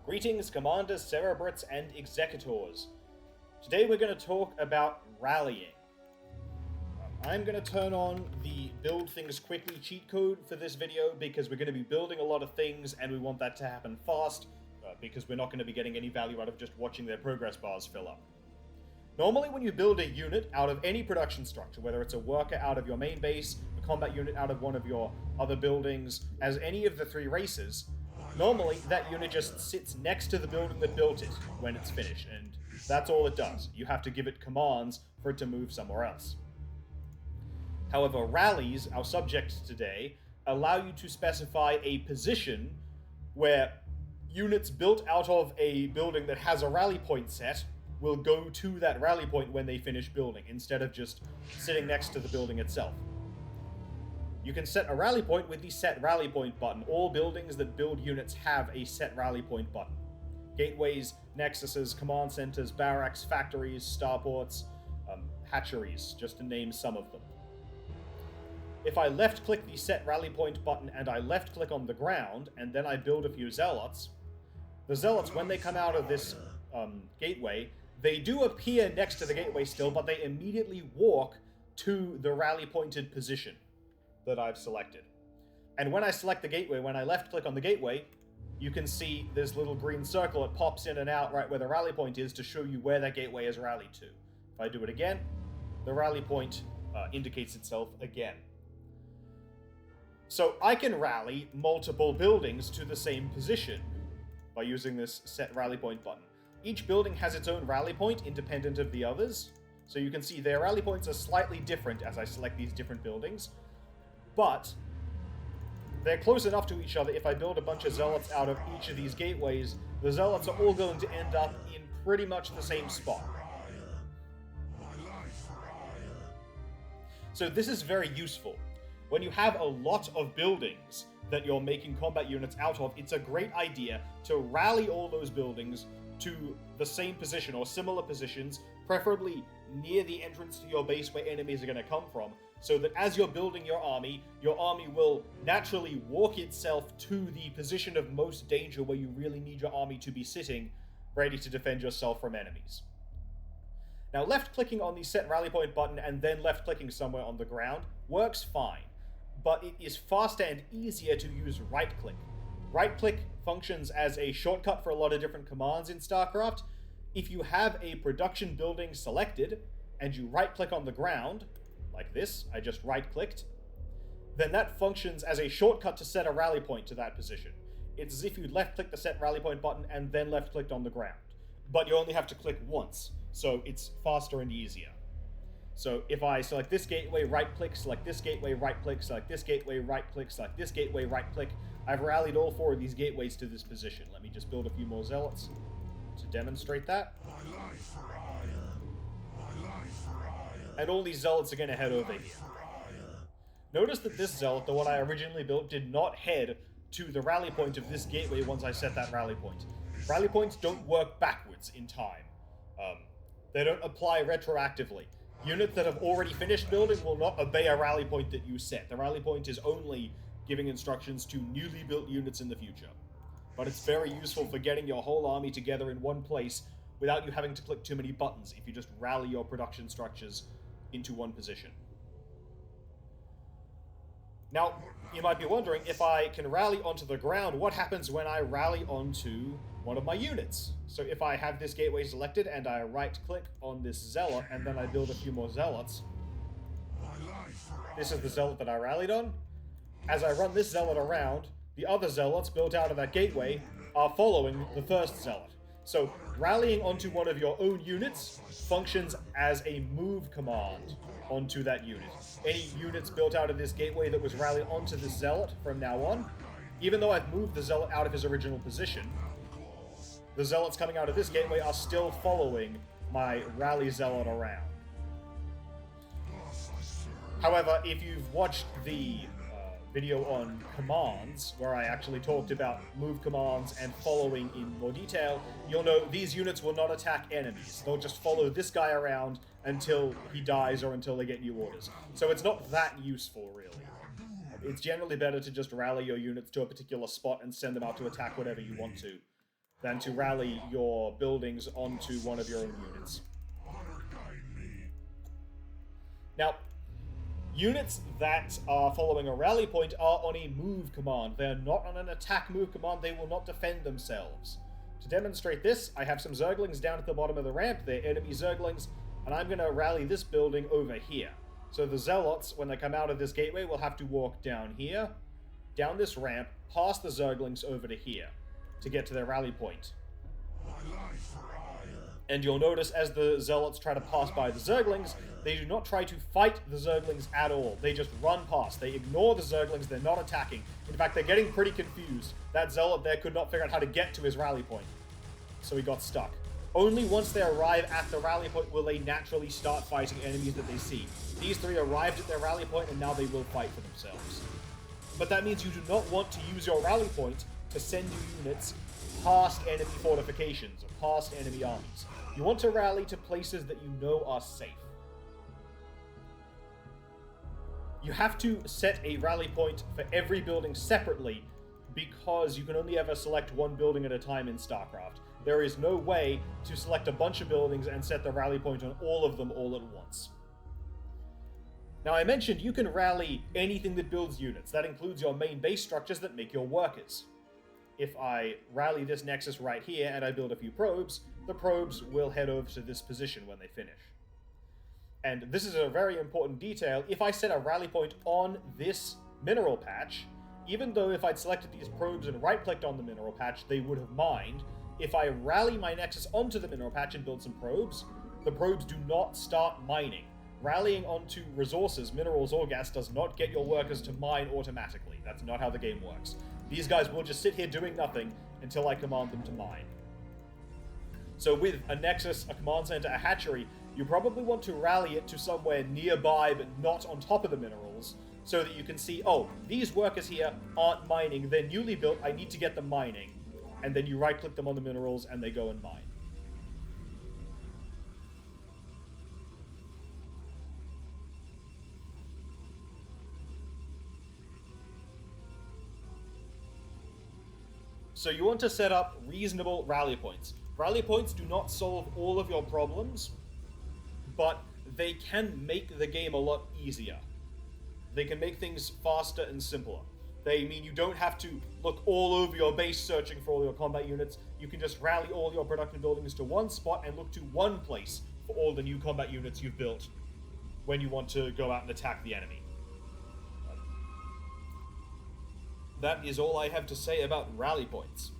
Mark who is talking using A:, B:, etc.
A: Greetings, Commanders, Cerebrits, and Executors. Today we're going to talk about rallying. I'm going to turn on the build things quickly cheat code for this video because we're going to be building a lot of things and we want that to happen fast because we're not going to be getting any value out of just watching their progress bars fill up. Normally when you build a unit out of any production structure, whether it's a worker out of your main base, a combat unit out of one of your other buildings, as any of the three races, normally that unit just sits next to the building that built it when it's finished, and that's all it does. You have to give it commands for it to move somewhere else. However, rallies, our subject today, allow you to specify a position where units built out of a building that has a rally point set will go to that rally point when they finish building, instead of just sitting next to the building itself. You can set a rally point with the Set Rally Point button. All buildings that build units have a Set Rally Point button. Gateways, nexuses, command centers, barracks, factories, starports, hatcheries, just to name some of them. If I left-click the Set Rally Point button and I left-click on the ground, and then I build a few zealots, the zealots, when they come out of this gateway, they do appear next to the gateway still, but they immediately walk to the rally-pointed position that I've selected. And when I select the gateway, when I left-click on the gateway, you can see this little green circle. It pops in and out right where the rally point is to show you where that gateway is rallied to. If I do it again, the rally point indicates itself again. So I can rally multiple buildings to the same position by using this Set Rally Point button. Each building has its own rally point independent of the others, so you can see their rally points are slightly different as I select these different buildings, but they're close enough to each other. If I build a bunch of zealots out of each of these gateways, the zealots are all going to end up in pretty much the same spot. So this is very useful. When you have a lot of buildings that you're making combat units out of, it's a great idea to rally all those buildings to the same position or similar positions, preferably near the entrance to your base where enemies are going to come from, so that as you're building your army will naturally walk itself to the position of most danger where you really need your army to be sitting, ready to defend yourself from enemies. Now, left-clicking on the Set Rally Point button and then left-clicking somewhere on the ground works fine, but it is faster and easier to use right-click. Right-click functions as a shortcut for a lot of different commands in StarCraft. If you have a production building selected, and you right-click on the ground, like this, I just right-clicked, then that functions as a shortcut to set a rally point to that position. It's as if you left-click the Set Rally Point button and then left-clicked on the ground. But you only have to click once, so it's faster and easier. So if I select this gateway, right-click, select this gateway, right-click, select this gateway, right-click, select this gateway, right-click, I've rallied all four of these gateways to this position. Let me just build a few more zealots to demonstrate that. And all these zealots are going to head over here. Notice that this zealot, the one I originally built, did not head to the rally point of this gateway once I set that rally point. Rally points don't work backwards in time. They don't apply retroactively. Units that have already finished building will not obey a rally point that you set. The rally point is only giving instructions to newly built units in the future. But it's very useful for getting your whole army together in one place without you having to click too many buttons if you just rally your production structures into one position. Now, you might be wondering, if I can rally onto the ground, what happens when I rally onto one of my units? So if I have this gateway selected and I right-click on this zealot and then I build a few more zealots, this is the zealot that I rallied on. As I run this zealot around, the other zealots built out of that gateway are following the first zealot. So rallying onto one of your own units functions as a move command onto that unit. Any units built out of this gateway that was rallied onto this zealot from now on, even though I've moved the zealot out of his original position, the zealots coming out of this gateway are still following my rally zealot around. However, if you've watched the video on commands, where I actually talked about move commands and following in more detail, you'll know these units will not attack enemies. They'll just follow this guy around until he dies or until they get new orders. So it's not that useful, really. It's generally better to just rally your units to a particular spot and send them out to attack whatever you want to, than to rally your buildings onto one of your own units. Now, units that are following a rally point are on a move command. They are not on an attack move command. They will not defend themselves. To demonstrate this, I have some Zerglings down at the bottom of the ramp. They're enemy Zerglings, and I'm going to rally this building over here. So the Zealots, when they come out of this gateway, will have to walk down here, down this ramp, past the Zerglings over to here, to get to their rally point. And you'll notice as the Zealots try to pass by the Zerglings, they do not try to fight the Zerglings at all. They just run past. They ignore the Zerglings. They're not attacking. In fact, they're getting pretty confused. That Zealot there could not figure out how to get to his rally point, so he got stuck. Only once they arrive at the rally point will they naturally start fighting enemies that they see. These three arrived at their rally point, and now they will fight for themselves. But that means you do not want to use your rally point to send your units past enemy fortifications or past enemy armies. You want to rally to places that you know are safe. You have to set a rally point for every building separately because you can only ever select one building at a time in StarCraft. There is no way to select a bunch of buildings and set the rally point on all of them all at once. Now, I mentioned you can rally anything that builds units. That includes your main base structures that make your workers. If I rally this nexus right here and I build a few probes, the probes will head over to this position when they finish. And this is a very important detail. If I set a rally point on this mineral patch, even though if I'd selected these probes and right-clicked on the mineral patch, they would have mined. If I rally my nexus onto the mineral patch and build some probes, the probes do not start mining. Rallying onto resources, minerals, or gas does not get your workers to mine automatically. That's not how the game works. These guys will just sit here doing nothing until I command them to mine. So with a nexus, a command center, a hatchery, you probably want to rally it to somewhere nearby but not on top of the minerals, so that you can see, oh, these workers here aren't mining, they're newly built, I need to get them mining. And then you right-click them on the minerals and they go and mine. So you want to set up reasonable rally points. Rally points do not solve all of your problems, but they can make the game a lot easier. They can make things faster and simpler. They mean you don't have to look all over your base searching for all your combat units. You can just rally all your production buildings to one spot and look to one place for all the new combat units you've built when you want to go out and attack the enemy. That is all I have to say about rally points.